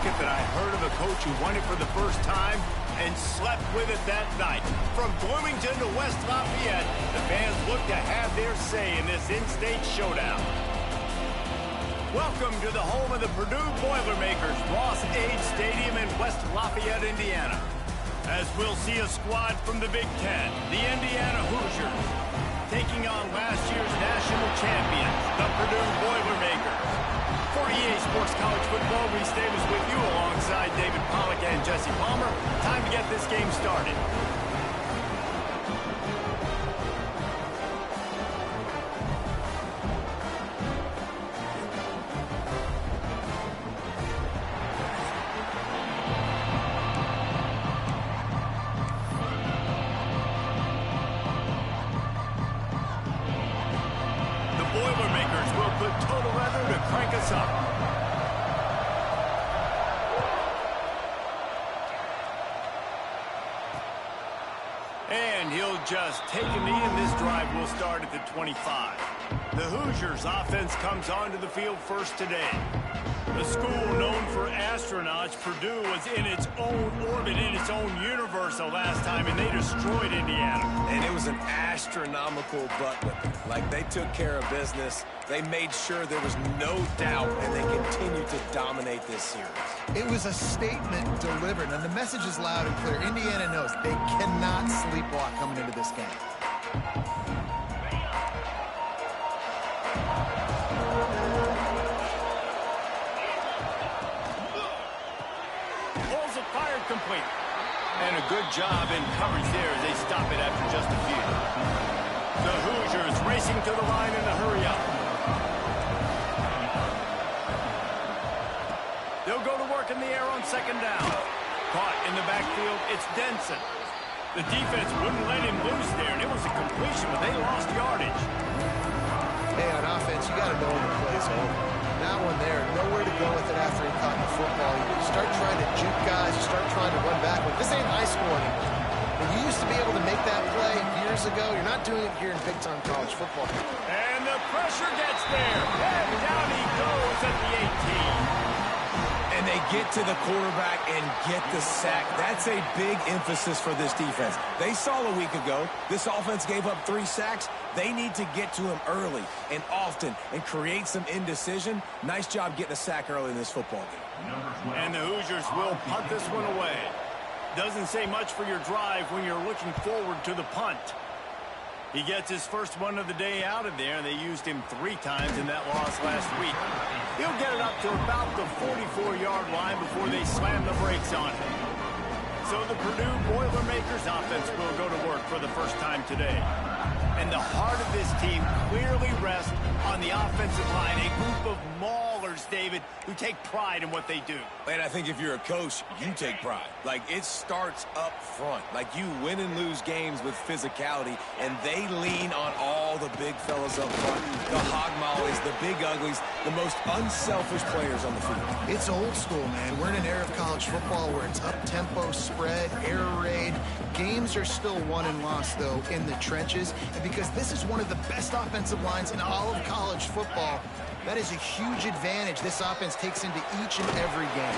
market that I heard of a coach who won it for the first time and slept with it that night. From Bloomington to West Lafayette, the fans look to have their say in this in-state showdown. Welcome to the home of the Purdue Boilermakers, Ross-Ade Stadium in West Lafayette, Indiana. As we'll see a squad from the Big Ten, the Indiana Hoosiers, taking on last year's national champions, the Purdue Boilermakers. For EA Sports College Football, Reese Davis with you alongside David Pollack and Jesse Palmer. Time to get this game started. Boilermakers will put total weather to crank us up. And he'll just take a knee, and this drive will start at the 25. The Hoosiers offense comes onto the field first today. The school known for astronauts, Purdue was in its own orbit, in its own universe the last time, and they destroyed Indiana. And it was an astronomical butt whipping. Like, they took care of business. They made sure there was no doubt, and they continued to dominate this series. It was a statement delivered, and the message is loud and clear. Indiana knows they cannot sleepwalk coming into this game. Fired complete. And a good job in coverage there as they stop it after just a few. The Hoosiers racing to the line in a hurry-up. They'll go to work in the air on second down. Caught in the backfield, it's Denson. The defense wouldn't let him loose there, and it was a completion, but they lost yardage. Hey, on offense, you got to know when the play's over. That one there, nowhere to go with it after he caught the football. You start trying to juke guys, you start trying to run backward. This ain't high school anymore. When you used to be able to make that play years ago, you're not doing it here in big-time college football. And the pressure gets there. And down he goes at the 18. And they get to the quarterback and get the sack. That's a big emphasis for this defense. They saw a week ago, this offense gave up 3 sacks. They need to get to him early and often and create some indecision. Nice job getting a sack early in this football game. And the Hoosiers will punt this one away. Doesn't say much for your drive when you're looking forward to the punt. He gets his first one of the day out of there. They used him 3 times in that loss last week. He'll get it up to about the 44-yard line before they slam the brakes on him. So the Purdue Boilermakers offense will go to work for the first time today. And the heart of this team clearly rests on the offensive line, a group of maulers, David, who take pride in what they do. And I think if you're a coach, you take pride. Like, it starts up front. Like, you win and lose games with physicality, and they lean on all the big fellas up front, the hog mollies, the big uglies, the most unselfish players on the field. It's old school, man. We're in an era of college football where it's up-tempo, spread, air raid. Games are still won and lost, though, in the trenches. And because this is one of the best offensive lines in all of college football, that is a huge advantage this offense takes into each and every game.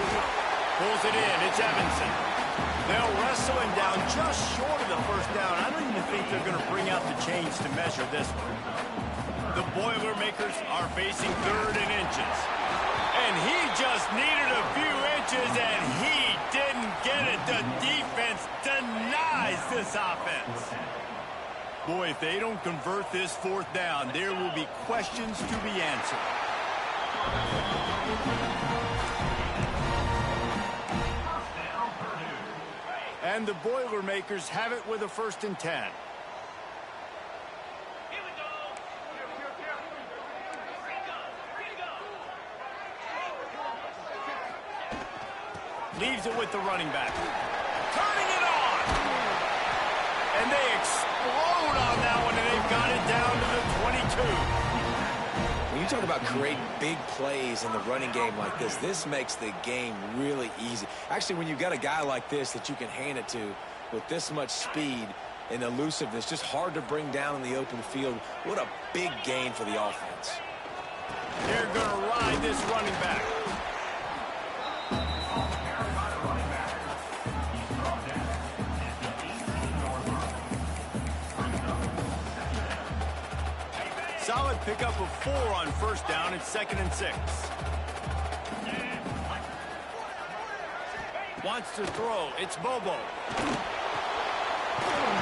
Pulls it in. It's Evanson. They'll wrestle him down just short of the first down. I don't even think they're going to bring out the chains to measure this one. The Boilermakers are facing 3rd and inches. And he just needed a few inches, and he didn't get it. The defense denies this offense. Boy, if they don't convert this 4th down, there will be questions to be answered. And the Boilermakers have it with a 1st and 10. Leaves it with the running back. Turning it on! And they explode on that one, and they've got it down to the 22. When you talk about creating big plays in the running game like this makes the game really easy. Actually, when you've got a guy like this that you can hand it to with this much speed and elusiveness, just hard to bring down in the open field, what a big gain for the offense. They're going to ride this running back. solid pickup of 4 on first down. It's 2nd and 6. Wants to throw. It's Bobo.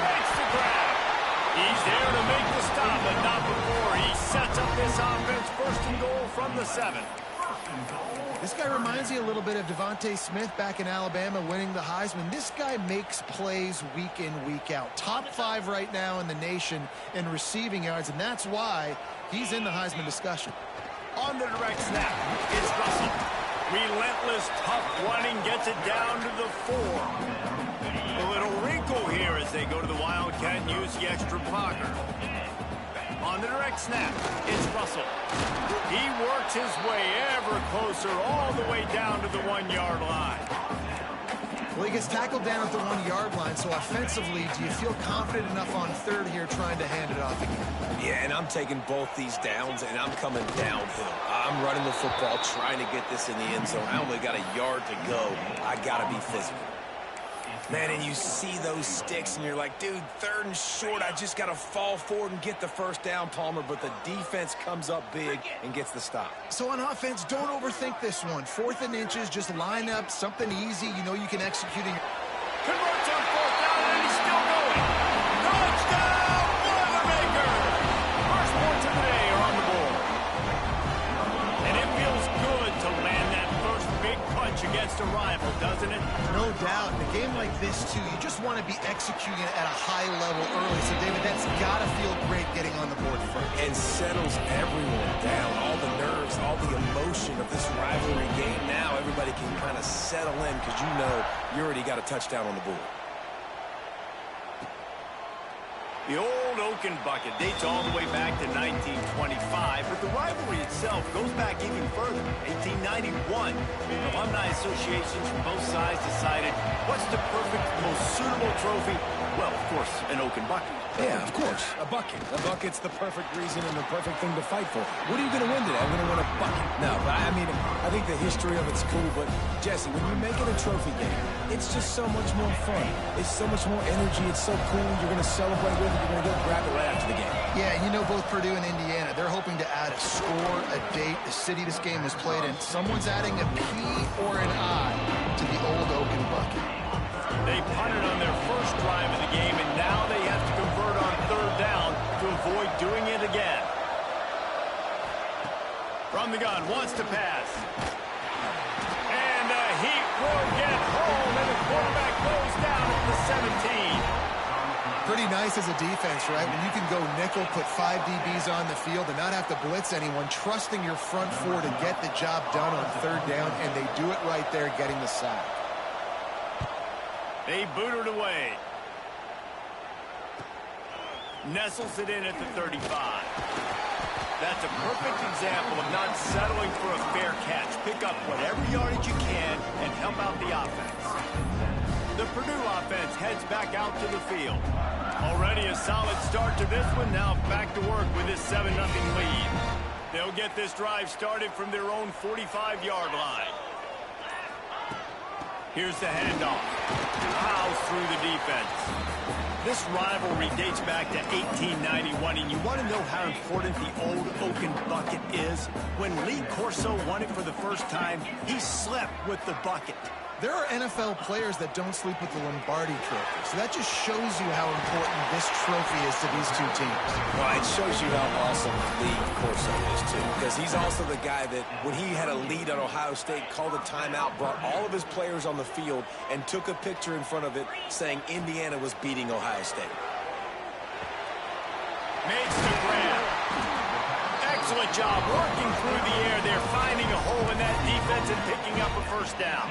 Makes the grab. He's there to make the stop, but not before he sets up this offense. 1st and goal from the 7. This guy reminds me a little bit of Devontae Smith back in Alabama winning the Heisman. This guy makes plays week in, week out. Top 5 right now in the nation in receiving yards, and that's why he's in the Heisman discussion. On the direct snap, it's Russell. Relentless, tough running, gets it down to the 4. A little wrinkle here as they go to the Wildcat and use the extra blocker. On the direct snap, it's Russell. He works his way ever closer all the way down to the 1-yard line. Well, he gets tackled down at the 1-yard line, so offensively, do you feel confident enough on 3rd here trying to hand it off again? Yeah, and I'm taking both these downs, and I'm coming downhill. I'm running the football, trying to get this in the end zone. I only got a yard to go. I got to be physical. Man, and you see those sticks, and you're like, dude, 3rd and short, I just got to fall forward and get the first down, Palmer, but the defense comes up big and gets the stop. So on offense, don't overthink this one. 4th and inches, just line up, something easy you know you can execute in. Converts on 4th down, and he's still going. Touchdown, Boilermaker! First points of the day are on the board. And it feels good to land that first big punch against a rival, doesn't it? No doubt. In a game like this, too, you just want to be executing it at a high level early. So, David, that's got to feel great getting on the board first. And settles everyone down. All the nerves, all the emotion of this rivalry game. Now everybody can kind of settle in because you know you already got a touchdown on the board. The old Oaken Bucket dates all the way back to 1925, but the rivalry itself goes back even further. 1891, alumni associations from both sides decided what's the perfect, most suitable trophy? Well, of course, an Oaken Bucket. Yeah, of course, a bucket. A bucket's the perfect reason and the perfect thing to fight for. What are you going to win today? I'm going to win a bucket. No, but I mean, I think the history of it's cool, but Jesse, when you make it a trophy game, it's just so much more fun. It's so much more energy. It's so cool. You're going to celebrate with it. You're going to go grab it right after the game. Yeah, you know both Purdue and Indiana, they're hoping to add a score, a date, the city this game was played in. Someone's adding a P or an I to the old Oaken Bucket. They punted on their first drive of the game, and now they have to convert on 3rd down to avoid doing it again. From the gun, wants to pass. And he will get home, and the quarterback goes down at the 17. Pretty nice as a defense, right? When you can go nickel, put 5 DBs on the field and not have to blitz anyone, trusting your front 4 to get the job done on 3rd down, and they do it right there, getting the sack. They boot it away. Nestles it in at the 35. That's a perfect example of not settling for a fair catch. Pick up whatever yardage you can and help out the offense. The Purdue offense heads back out to the field. Already a solid start to this one. Now back to work with this 7-0 lead. They'll get this drive started from their own 45-yard line. Here's the handoff. Plows through the defense. This rivalry dates back to 1891, and you want to know how important the old Oaken Bucket is? When Lee Corso won it for the first time, he slept with the bucket. There are NFL players that don't sleep with the Lombardi Trophy, so that just shows you how important this trophy is to these two teams. Well, it shows you how awesome Lee Corso is, too, because he's also the guy that, when he had a lead on Ohio State, called a timeout, brought all of his players on the field, and took a picture in front of it saying Indiana was beating Ohio State. Makes the grab. Excellent job working through the air. They're finding a hole in that defense and picking up a first down.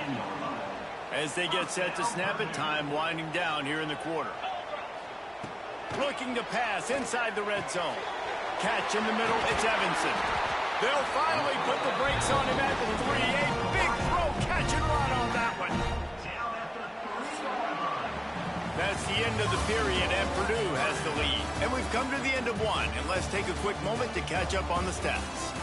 As they get set to snap it, time winding down here in the quarter. Looking to pass inside the red zone. Catch in the middle, it's Evanson. They'll finally put the brakes on him at the 3. A big throw, catch and run on that one. That's the end of the period, and Purdue has the lead. And we've come to the end of one, and let's take a quick moment to catch up on the stats.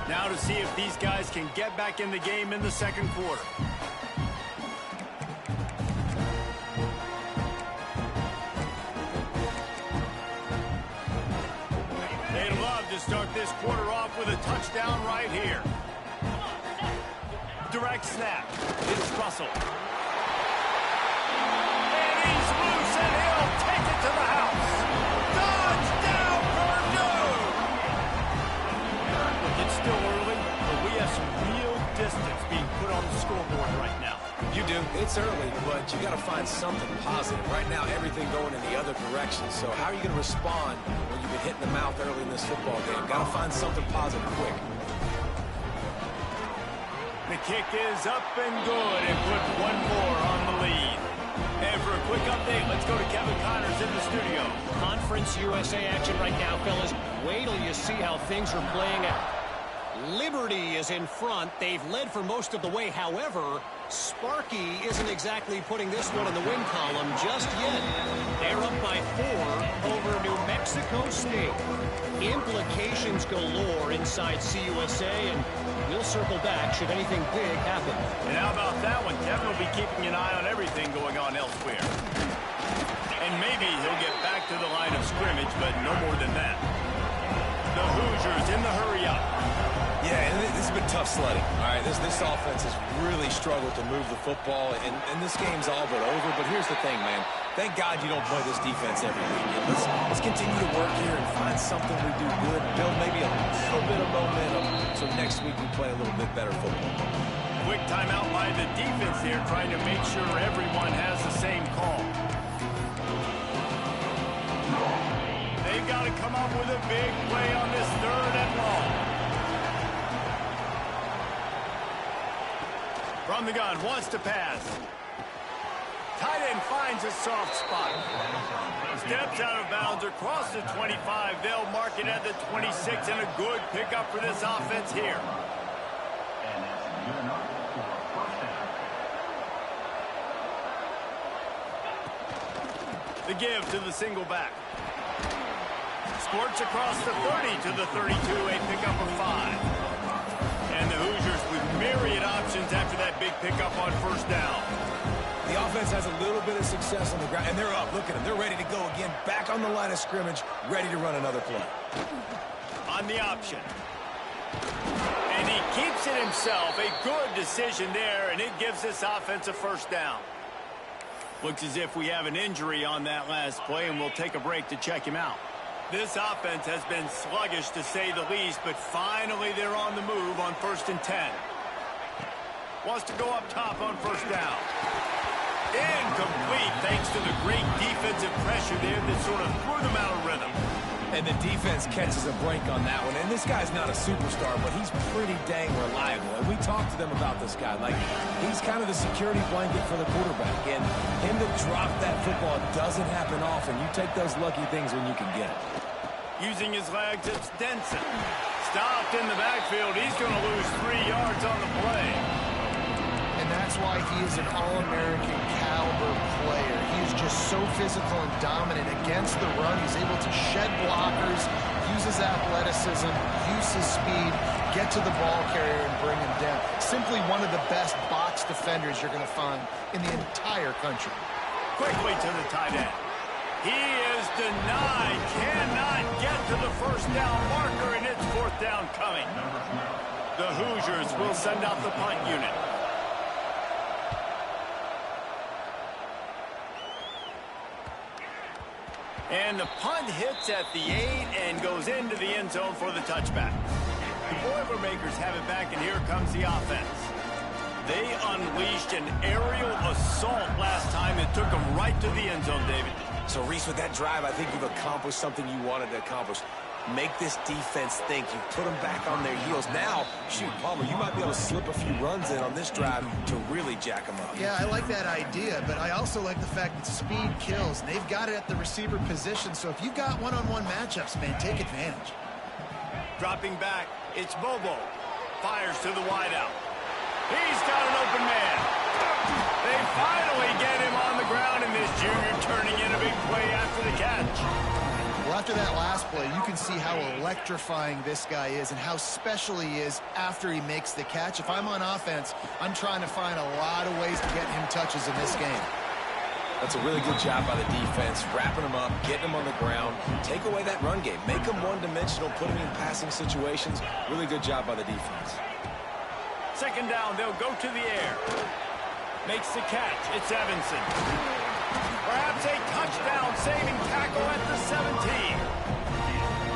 Now to see if these guys can get back in the game in the second quarter. to start this quarter off with a touchdown right here. Direct snap. It's Russell. And he's loose, and he'll take it to the house. Touchdown, Purdue! Look, it's still early, but we have some real distance being put on the scoreboard right now. You do. It's early, but you got to find something positive. Right now, everything going in the other direction. So how are you going to respond when you've been hit in the mouth early in this football game? Got to find something positive quick. The kick is up and good and puts one more on the lead. And for a quick update, let's go to Kevin Connors in the studio. Conference USA action right now, fellas. Wait till you see how things are playing out. Liberty is in front. They've led for most of the way. However, Sparky isn't exactly putting this one in the win column just yet. They're up by 4 over New Mexico State. Implications galore inside CUSA, and we'll circle back should anything big happen. And how about that one? Kevin will be keeping an eye on everything going on elsewhere. And maybe he'll get back to the line of scrimmage, but no more than that. The Hoosiers in the hurry-up. Yeah, and this has been tough sledding. All right, this offense has really struggled to move the football, and this game's all but over. But here's the thing, man. Thank God you don't play this defense every weekend. Let's continue to work here and find something we do good, build maybe a little bit of momentum so next week we play a little bit better football. Quick timeout by the defense here, trying to make sure everyone has the same call. They've got to come up with a big play on this 3rd and long. From the gun, wants to pass. Tight end finds a soft spot. Steps out of bounds across the 25. They'll mark it at the 26, and a good pickup for this offense here. The give to the single back. Squirts across the 30 to the 32, a pickup of 5. And the Hoosiers with myriad options after that big pickup on 1st down. The offense has a little bit of success on the ground, and they're up. Look at them. They're ready to go again, back on the line of scrimmage, ready to run another play. On the option. And he keeps it himself. A good decision there, and it gives this offense a 1st down. Looks as if we have an injury on that last play, and we'll take a break to check him out. This offense has been sluggish, to say the least, but finally they're on the move on 1st and 10. Wants to go up top on 1st down. Incomplete, thanks to the great defensive pressure there that sort of threw them out of rhythm. And the defense catches a break on that one. And this guy's not a superstar, but he's pretty dang reliable. And we talked to them about this guy. Like, he's kind of the security blanket for the quarterback. And him to drop that football doesn't happen often. You take those lucky things when you can get it. Using his legs, it's Denson. Stopped in the backfield. He's going to lose 3 yards on the play. And that's why he is an All-American caliber player. He is just so physical and dominant against the run. He's able to shed blockers, use his athleticism, use his speed, get to the ball carrier and bring him down. Simply one of the best box defenders you're going to find in the entire country. Quickly to the tight end. He is denied. Cannot get to the 1st down marker, and it's 4th down coming. The Hoosiers will send out the punt unit. And the punt hits at the 8 and goes into the end zone for the touchback. The Boilermakers have it back, and here comes the offense. They unleashed an aerial assault last time that took them right to the end zone, David. So, Reese, with that drive, I think you've accomplished something you wanted to accomplish. Make this defense think. You put them back on their heels. Now, shoot, Palmer, you might be able to slip a few runs in on this drive to really jack them up. Yeah, I like that idea, but I also like the fact that speed kills. And they've got it at the receiver position, so if you've got one-on-one matchups, man, take advantage. Dropping back, it's Bobo. Fires to the wideout. He's got an open man. They finally get him on the ground, and this junior turning in a big play after the catch. Well, after that last play, you can see how electrifying this guy is and how special he is after he makes the catch. If I'm on offense, I'm trying to find a lot of ways to get him touches in this game. That's a really good job by the defense, wrapping them up, getting them on the ground, take away that run game, make them one-dimensional, put them in passing situations. Really good job by the defense. Second down, they'll go to the air. Makes the catch. It's Evanson. Perhaps a touchdown-saving tackle at the 17.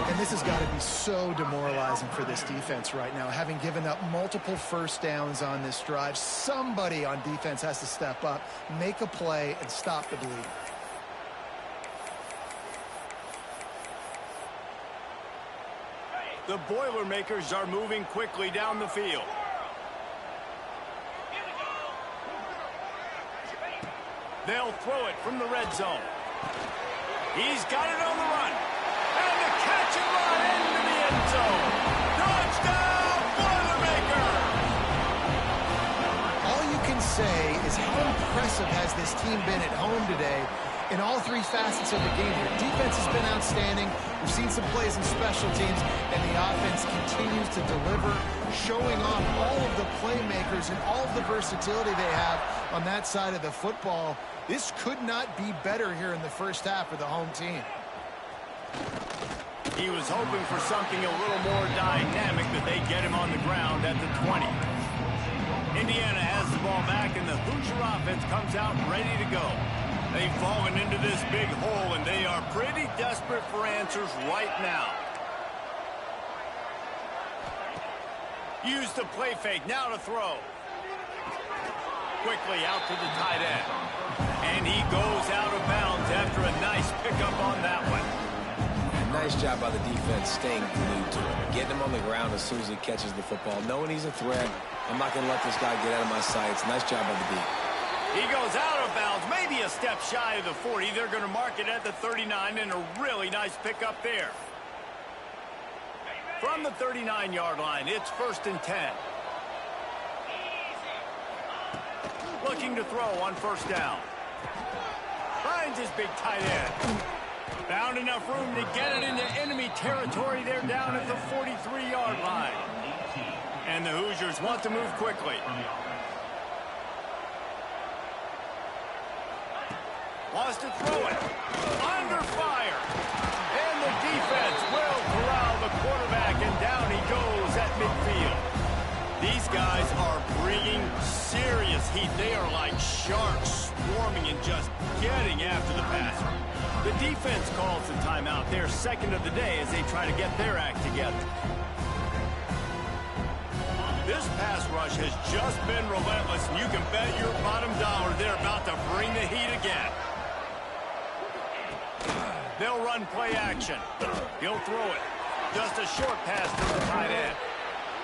And this has got to be so demoralizing for this defense right now. Having given up multiple first downs on this drive, somebody on defense has to step up, make a play, and stop the bleeding. The Boilermakers are moving quickly down the field. They'll throw it from the red zone. He's got it on the run. And the catch and run into the end zone. Touchdown, Boilermaker! All you can say is how impressive has this team been at home today in all three facets of the game here. Defense has been outstanding. We've seen some plays in special teams, and the offense continues to deliver, showing off all of the playmakers and all of the versatility they have on that side of the football. This could not be better here in the first half for the home team. He was hoping for something a little more dynamic, but they get him on the ground at the 20. Indiana has the ball back, and the Hoosier offense comes out ready to go. They've fallen into this big hole, and they are pretty desperate for answers right now. Use the play fake, now to throw. Quickly out to the tight end. And he goes out of bounds after a nice pickup on that one. And nice job by the defense staying glued to him, getting him on the ground as soon as he catches the football, knowing he's a threat. I'm not going to let this guy get out of my sights. Nice job by the D. He goes out of bounds, maybe a step shy of the 40. They're going to mark it at the 39, and a really nice pickup there. From the 39-yard line, it's 1st and 10. Looking to throw on first down. Finds his big tight end. Found enough room to get it into enemy territory. They're down at the 43-yard line. And the Hoosiers want to move quickly. Wants to throw it. Under fire. And the defense will corral the quarterback, and down he goes at midfield. These guys are bringing serious heat. They are like sharks swarming and just getting after the passer. The defense calls the timeout. Their second of the day as they try to get their act together. This pass rush has just been relentless, and you can bet your bottom dollar they're about to bring the heat again. They'll run play action. He'll throw it. Just a short pass to the tight end.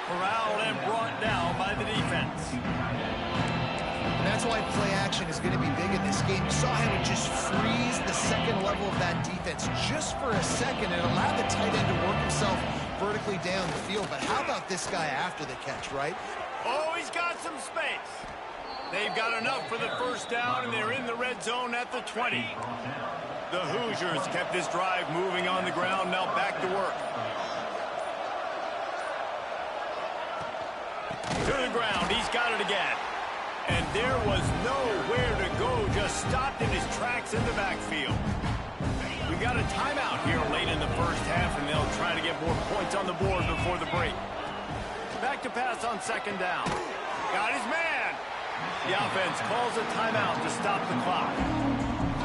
Corralled and brought down by the defense. And that's why play action is going to be big in this game. You saw how it just freeze the second level of that defense just for a second. It allowed the tight end to work himself vertically down the field. But how about this guy after the catch, right? Oh, he's got some space. They've got enough for the first down, and they're in the red zone at the 20. The Hoosiers kept this drive moving on the ground. Now back to work. To the ground, he's got it again. And there was nowhere to go, just stopped in his tracks in the backfield. We got a timeout here late in the first half, and they'll try to get more points on the board before the break. Back to pass on second down. Got his man. The offense calls a timeout to stop the clock.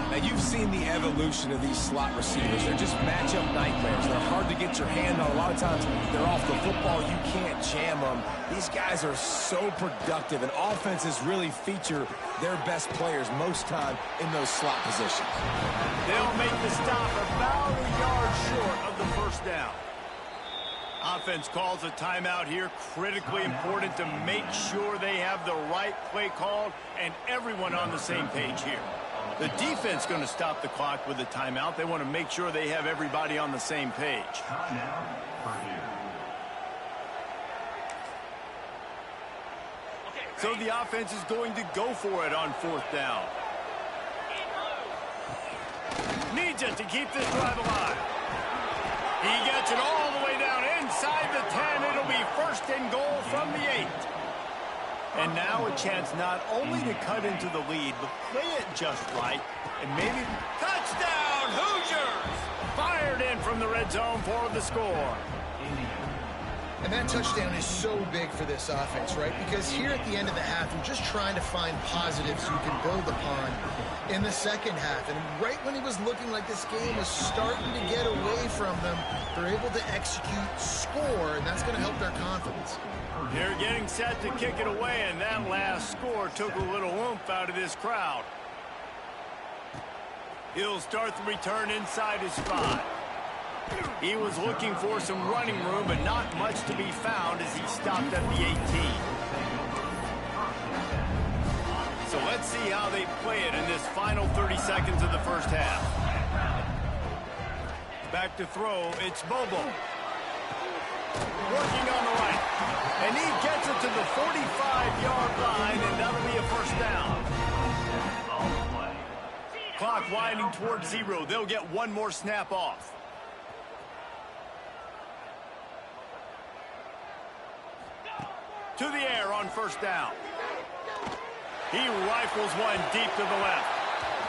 Now, you've seen the evolution of these slot receivers. They're just matchup nightmares. They're hard to get your hand on. A lot of times, they're off the football. You can't jam them. These guys are so productive, and offenses really feature their best players most time in those slot positions. They'll make the stop about a yard short of the first down. Offense calls a timeout here. Critically important to make sure they have the right play called and everyone on the same page here. The defense going to stop the clock with a timeout. They want to make sure they have everybody on the same page. So the offense is going to go for it on fourth down. Needs it to keep this drive alive. He gets it all the way down inside the 10. It'll be 1st and goal from the 8. And now a chance not only to cut into the lead, but play it just right. And maybe touchdown, Hoosiers! Fired in from the red zone for the score. And that touchdown is so big for this offense, right? Because here at the end of the half, you're just trying to find positives you can build upon in the second half. And right when it was looking like this game was starting to get away from them, they're able to execute, score, and that's going to help their confidence. They're getting set to kick it away, and that last score took a little oomph out of this crowd. He'll start the return inside his 5. He was looking for some running room, but not much to be found as he stopped at the 18. So let's see how they play it in this final 30 seconds of the first half. Back to throw, it's Bobo. Working on the right. And he gets it to the 45-yard line, and that'll be a first down. Clock winding towards 0. They'll get one more snap off. To the air on first down. He rifles one deep to the left.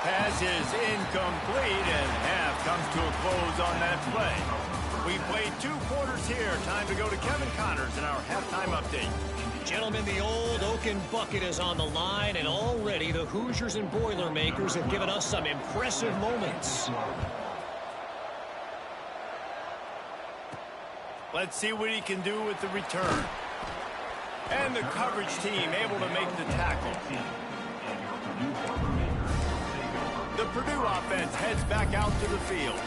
Pass is incomplete, and half comes to a close on that play. We played 2 quarters here. Time to go to Kevin Connors in our halftime update. Gentlemen, the old Oaken bucket is on the line, and already the Hoosiers and Boilermakers have given us some impressive moments. Let's see what he can do with the return. And the coverage team able to make the tackle. The Purdue offense heads back out to the field.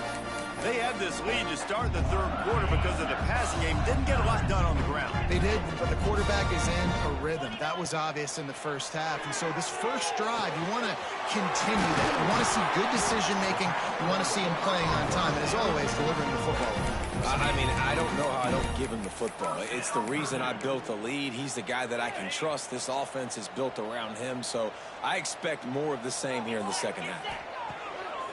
They had this lead to start the third quarter because of the passing game. Didn't get a lot done on the ground. They did, but the quarterback is in a rhythm. That was obvious in the first half. And so this first drive, you want to continue that. You want to see good decision-making. You want to see him playing on time. And as always, delivering the football. I mean, I don't know how I don't give him the football. It's the reason I built the lead. He's the guy that I can trust. This offense is built around him, so I expect more of the same here in the second half.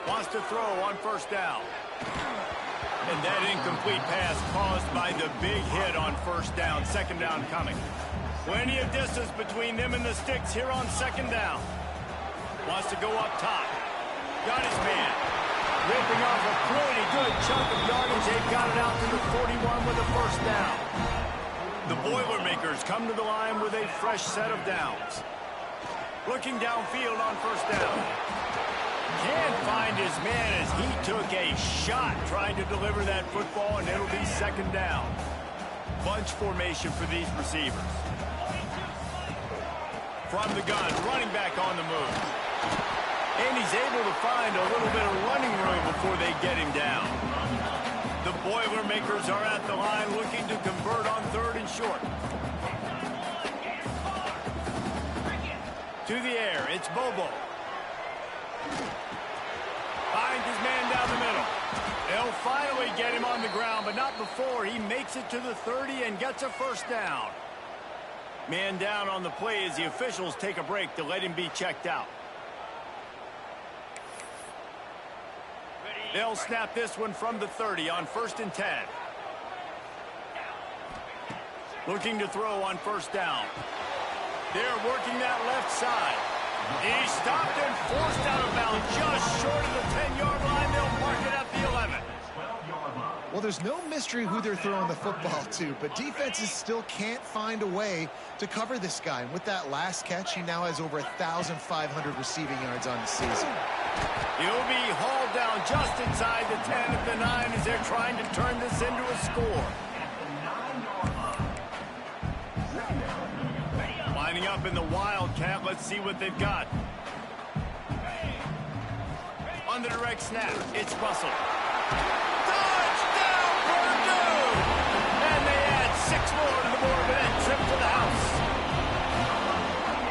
Wants to throw on first down. And that incomplete pass caused by the big hit on first down. Second down coming. Plenty of distance between them and the sticks here on second down. Wants to go up top. Got his man. Ripping off a pretty good chunk of yardage. They've got it out to the 41 with a first down. The Boilermakers come to the line with a fresh set of downs. Looking downfield on first down. Can't find his man as he took a shot trying to deliver that football, and it'll be second down. Bunch formation for these receivers. From the gun, running back on the move. And he's able to find a little bit of running room before they get him down. The Boilermakers are at the line looking to convert on third and short. To the air, it's Bobo. Finds his man down the middle. They'll finally get him on the ground, but not before he makes it to the 30 and gets a first down. Man down on the play as the officials take a break to let him be checked out. They'll snap this one from the 30 on 1st and 10. Looking to throw on first down. They're working that left side. He stopped and forced out of bounds just short of the 10-yard line. They'll mark it at the 11. Well, there's no mystery who they're throwing the football to, but defenses still can't find a way to cover this guy. And with that last catch, he now has over 1,500 receiving yards on the season. He'll be hauled down just inside the 10 at the 9 as they're trying to turn this into a score. Lining up in the Wildcat. Let's see what they've got. On the direct snap, it's Russell. Touchdown, Purdue! And they add 6 more to the board with that trip to the house.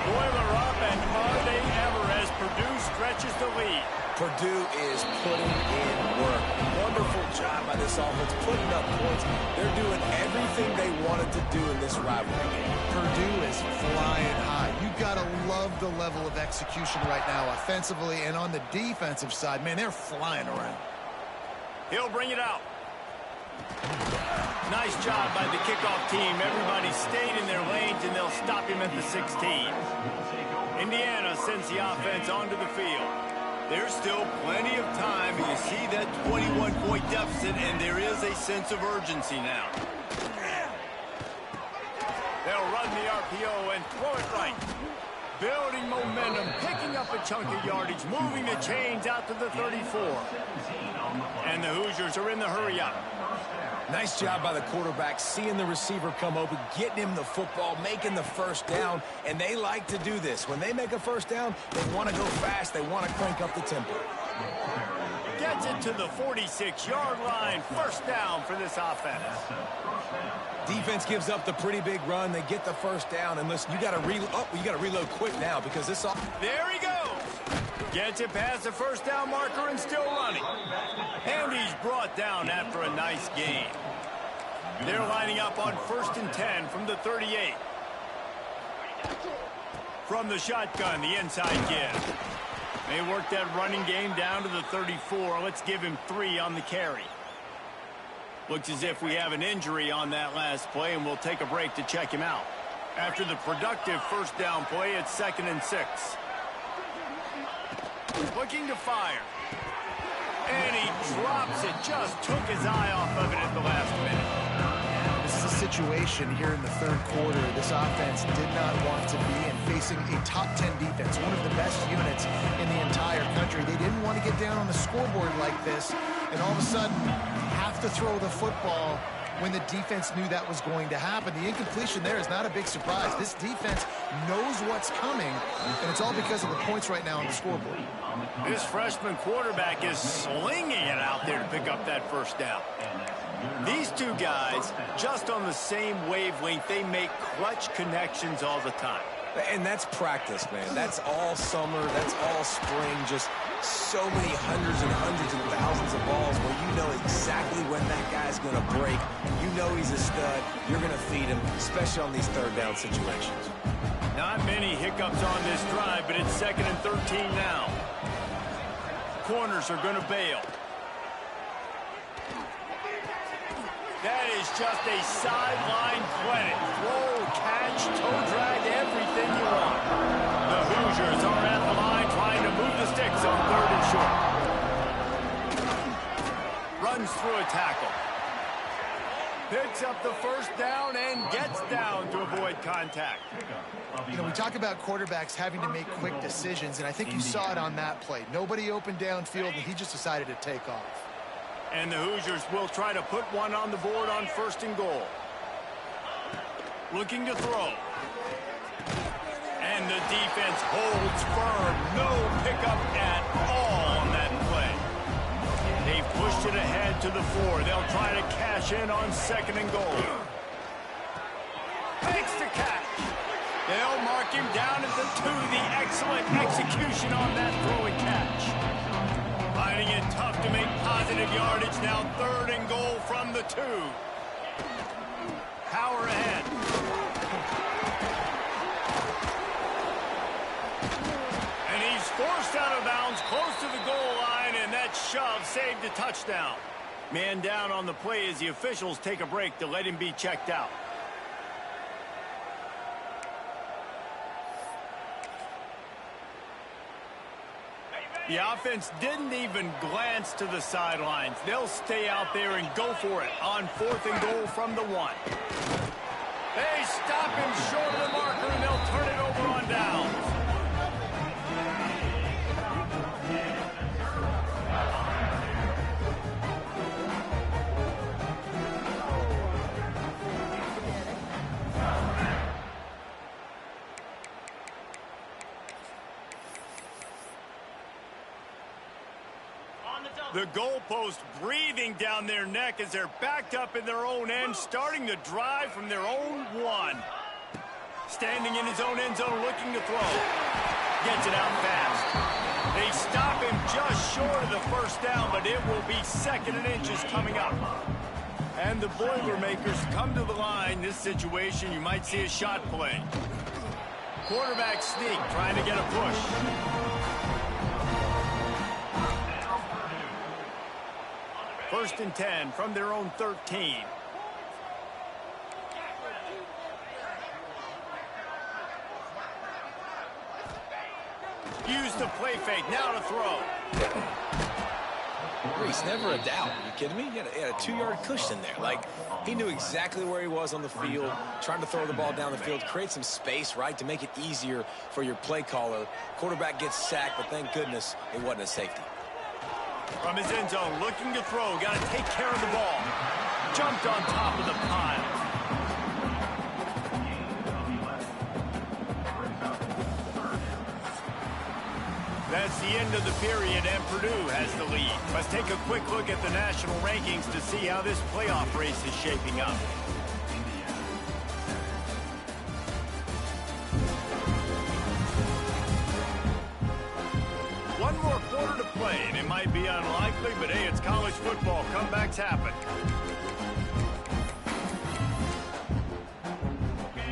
Boiler up, and are they ever as Purdue stretches the lead. Purdue is putting in work. Wonderful job by this offense, putting up points. They're doing everything they wanted to do in this rivalry game. Purdue is flying high. You've got to love the level of execution right now, offensively and on the defensive side. Man, they're flying around. He'll bring it out. Nice job by the kickoff team. Everybody stayed in their lanes, and they'll stop him at the 16. Indiana sends the offense onto the field. There's still plenty of time. You see that 21-point deficit, and there is a sense of urgency now. They'll run the RPO and throw it right. Building momentum, picking up a chunk of yardage, moving the chains out to the 34. And the Hoosiers are in the hurry-up. Nice job by the quarterback, seeing the receiver come open, getting him the football, making the first down, and they like to do this. When they make a first down, they want to go fast. They want to crank up the tempo. Gets it to the 46-yard line. First down for this offense. Defense gives up the pretty big run. They get the first down, and listen, you got to reload quick now because this. There he goes. Gets it past the first down marker and still running. And he's brought down after a nice gain. They're lining up on 1st and 10 from the 38. From the shotgun, the inside give. They work that running game down to the 34. Let's give him 3 on the carry. Looks as if we have an injury on that last play, and we'll take a break to check him out. After the productive first down play, it's 2nd and 6. Looking to fire. And he drops it. Just took his eye off of it at the last minute. This is a situation here in the third quarter. This offense did not want to be in, facing a top 10 defense, one of the best units in the entire country. They didn't want to get down on the scoreboard like this, and all of a sudden have to throw the football when the defense knew that was going to happen. The incompletion there is not a big surprise. This defense knows what's coming, and it's all because of the points right now on the scoreboard. This freshman quarterback is slinging it out there to pick up that first down. These two guys, just on the same wavelength, they make clutch connections all the time. And that's practice, man. That's all summer. That's all spring. Just so many hundreds and thousands of balls where you know exactly when that guy's going to break. You know he's a stud. You're going to feed him, especially on these third down situations. Not many hiccups on this drive, but it's 2nd and 13 now. Corners are going to bail. That is just a sideline credit. Throw, catch, toe drag, everything you want. The Hoosiers are at the line trying to move the sticks on 3rd and short. Runs through a tackle. Picks up the first down and gets down to avoid contact. You know, we talk about quarterbacks having to make quick decisions, and I think you saw it on that play. Nobody opened downfield, and he just decided to take off. And the Hoosiers will try to put one on the board on 1st and goal. Looking to throw. And the defense holds firm. No pickup at all on that play. They've pushed it ahead to the 4. They'll try to cash in on 2nd and goal. Makes the catch. They'll mark him down at the 2. The excellent execution on that throw and catch. Finding it tough to make positive yardage. Now 3rd and goal from the 2. Power ahead. And he's forced out of bounds close to the goal line, and that shove saved a touchdown. Man down on the play as the officials take a break to let him be checked out. The offense didn't even glance to the sidelines. They'll stay out there and go for it on 4th and goal from the 1. They stop him short of the marker, and they'll turn it over on downs. The goalpost breathing down their neck as they're backed up in their own end, starting the drive from their own 1. Standing in his own end zone, looking to throw. Gets it out fast. They stop him just short of the first down, but it will be 2nd and inches coming up. And the Boilermakers come to the line. This situation, you might see a shot play. Quarterback sneak, trying to get a push. 1st and 10 from their own 13. Use the play fake. Now to throw. Reese, never a doubt. Are you kidding me? He had a 2-yard cushion there. Like, he knew exactly where he was on the field, trying to throw the ball down the field, create some space, right, to make it easier for your play caller. Quarterback gets sacked, but thank goodness it wasn't a safety. From his end zone, looking to throw. Got to take care of the ball. Jumped on top of the pile. That's the end of the period, and Purdue has the lead. Let's take a quick look at the national rankings to see how this playoff race is shaping up. One more quarter to play, and it might be unlikely, but hey, it's college football. Comebacks happen.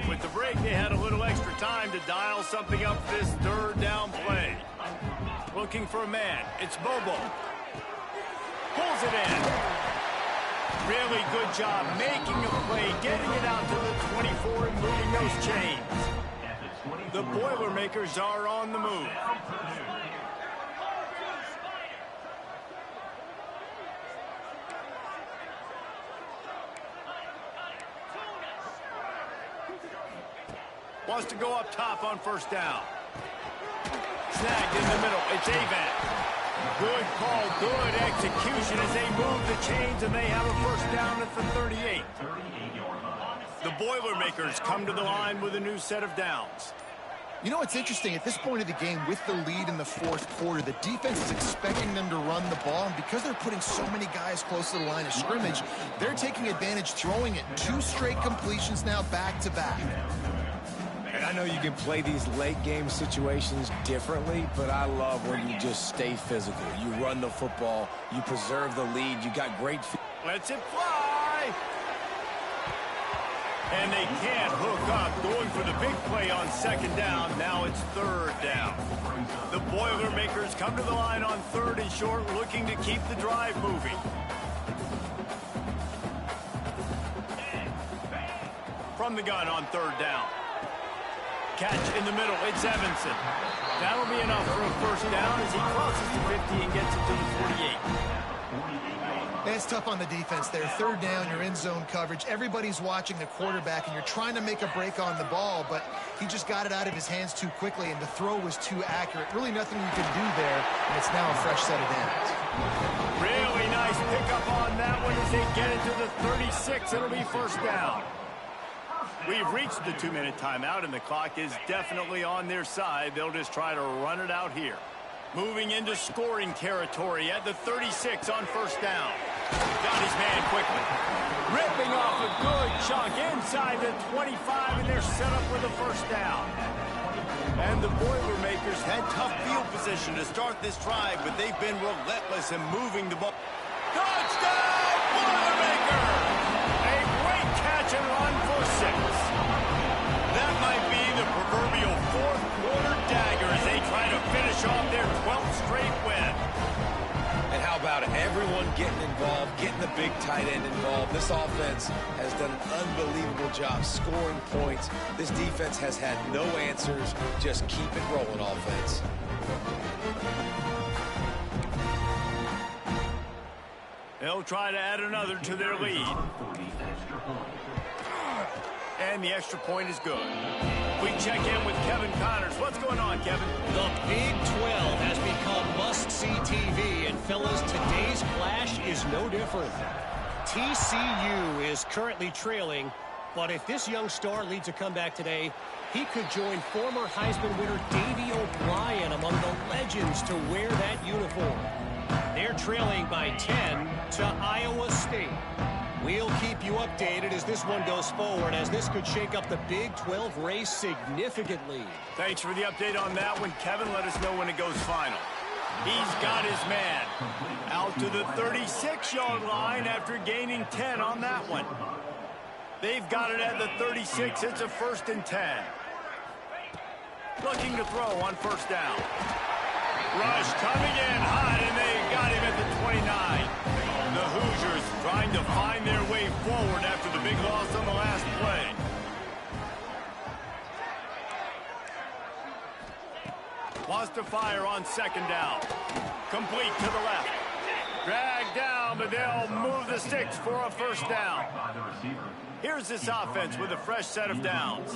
With the break, they had a little extra time to dial something up for this third down play. Looking for a man. It's Bobo. Pulls it in. Really good job making a play, getting it out to the 24 and moving those chains. The Boilermakers are on the move. Wants to go up top on first down. Snagged in the middle. It's Avant. Good call, good execution as they move the chains, and they have a first down at the 38. The Boilermakers come to the line with a new set of downs. You know, it's interesting. At this point of the game, with the lead in the fourth quarter, the defense is expecting them to run the ball, and because they're putting so many guys close to the line of scrimmage, they're taking advantage, throwing it. 2 straight completions now back-to-back. And I know you can play these late-game situations differently, but I love when you just stay physical. You run the football, you preserve the lead, you got great... Lets it fly! And they can't hook up, going for the big play on second down. Now it's third down. The Boilermakers come to the line on third and short, looking to keep the drive moving. From the gun on third down. Catch in the middle. It's Evanson. That'll be enough for a first down as he crosses the 50 and gets it to the 48. That's tough on the defense there. Third down, you're in zone coverage. Everybody's watching the quarterback, and you're trying to make a break on the ball, but he just got it out of his hands too quickly, and the throw was too accurate. Really nothing you can do there, and it's now a fresh set of downs. Really nice pickup on that one as they get it to the 36. It'll be first down. We've reached the 2-minute timeout, and the clock is definitely on their side. They'll just try to run it out here. Moving into scoring territory at the 36 on first down. Got his man quickly. Ripping off a good chunk inside the 25, and they're set up with a first down. And the Boilermakers had tough field position to start this drive, but they've been relentless in moving the ball. Touchdown, Boilermakers! A great catch and run for 6. That might be the proverbial fourth quarter dagger as they try to finish off their 12th straight win. And how about it? Everyone getting involved, getting the big tight end involved. This offense has done an unbelievable job scoring points. This defense has had no answers. Just keep it rolling, offense. They'll try to add another to their lead. And the extra point is good. We check in with Kevin Connors. What's going on, Kevin? The Big 12 has become must-see TV, and fellas, today's clash is no different. TCU is currently trailing, but if this young star leads a comeback today, he could join former Heisman winner Davey O'Brien among the legends to wear that uniform. They're trailing by 10 to Iowa State. We'll keep you updated as this one goes forward, as this could shake up the Big 12 race significantly. Thanks for the update on that one, Kevin. Let us know when it goes final. He's got his man out to the 36-yard line after gaining 10 on that one. They've got it at the 36. It's a 1st and 10. Looking to throw on first down. Rush coming in hot, and they got him at the 29. The Hoosiers trying to find their way forward after the big loss on the last play. wants to fire on second down. Complete to the left. Dragged down, but they'll move the sticks for a first down. Here's this offense with a fresh set of downs.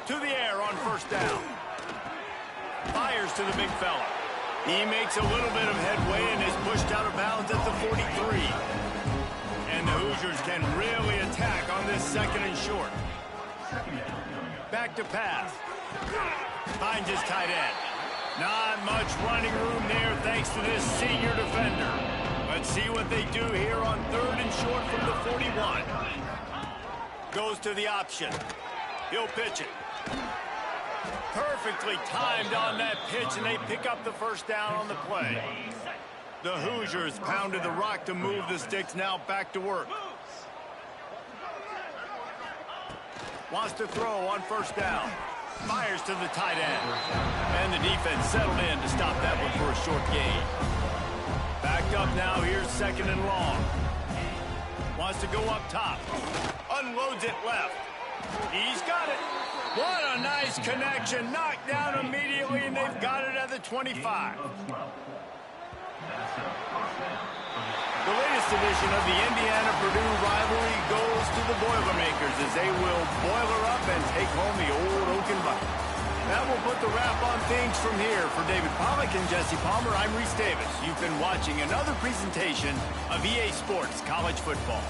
To the air on first down. Fires to the big fella. He makes a little bit of headway and is pushed out of bounds at the 43. And the Hoosiers can really attack on this second and short. Back to pass. Finds his tight end. Not much running room there thanks to this senior defender. Let's see what they do here on third and short from the 41. Goes to the option. He'll pitch it. Perfectly timed on that pitch, and they pick up the first down on the play. The Hoosiers pounded the rock to move the sticks, now back to work. Wants to throw on first down. Fires to the tight end. And the defense settled in to stop that one for a short gain. Backed up now, here's second and long. Wants to go up top. Unloads it left. He's got it. What a nice connection. Knocked down immediately, and they've got it at the 25. The latest edition of the Indiana-Purdue rivalry goes to the Boilermakers as they will boiler up and take home the old Oaken Bucket. That will put the wrap on things from here. For David Pollack and Jesse Palmer, I'm Reese Davis. You've been watching another presentation of EA Sports College Football.